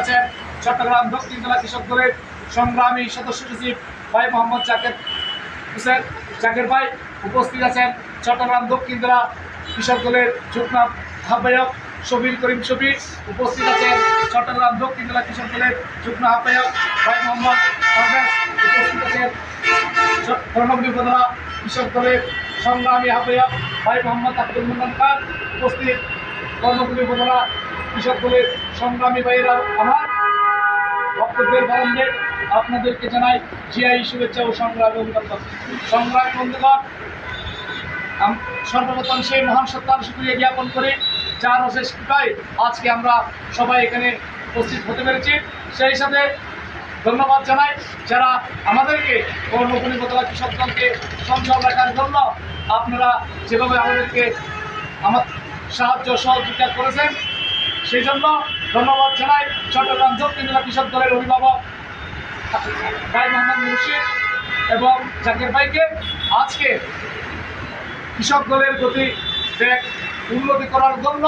আছেন চট্টগ্রাম দক্ষিণ জেলা কৃষক দলের সংগ্রামী সদস্য সচিব ভাই মোহাম্মদ জাকের ভাই। উপস্থিত আছেন চট্টগ্রাম দক্ষিণ জেলা কৃষক দলের যুগ্ম আহ্বায়ক শফিল করিম শফি। উপস্থিত আছেন চট্টগ্রাম দক্ষিণ জেলা কৃষক দলের যুগ্ম আহ্বায়ক ভাই মোহাম্মদ পারভেজ। উপস্থিত আছেন কর্ণফুলী উপজেলা কৃষক দলের সংগ্রামী আহ্বায়ক ভাই মোহাম্মদ আব্দুল মোহাম্মদ খান। উপস্থিত কর্ণফুলী উপজেলা কৃষক দলের সংগ্রামী ভাইয়েরা আমার বক্তব্যের কারণে আপনাদেরকে জানাই জিআই শুভেচ্ছা ও সংগ্রামী অভিনন্দন। সংগ্রামী বন্ধুগণ, সর্বপ্রথম সেই মহান সত্তার শুকরিয়া জ্ঞাপন করি যার অশেষ কৃপায় আজকে আমরা সবাই এখানে উপস্থিত হতে পেরেছি। সেই সাথে ধন্যবাদ জানাই যারা আমাদেরকে কর্ণফুলী উপজেলা কৃষক দলকে সঞ্চল রাখার জন্য আপনারা যেভাবে আমাদেরকে সাহায্য সহযোগিতা করেছেন, সেই জন্য ধন্যবাদ জানাই চট্টগ্রাম দক্ষিণ জেলা কৃষক দলের অভিভাবক ভাই মোহাম্মদ মুর্শিদ এবং জাকের ভাইকে। আজকে কৃষক দলের গতি বেগ উন্নতি করার জন্য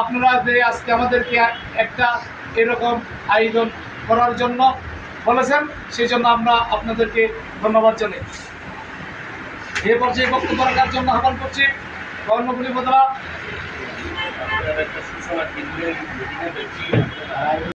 আপনারা যে আজকে আমাদেরকে একটা এরকম আয়োজন করার জন্য বলেছেন, সেই জন্য আমরা আপনাদেরকে ধন্যবাদ জানাই। এ পর্যায়ে বক্তব্য রাখার জন্য আহ্বান করছি কর্ণফুলী উপজেলা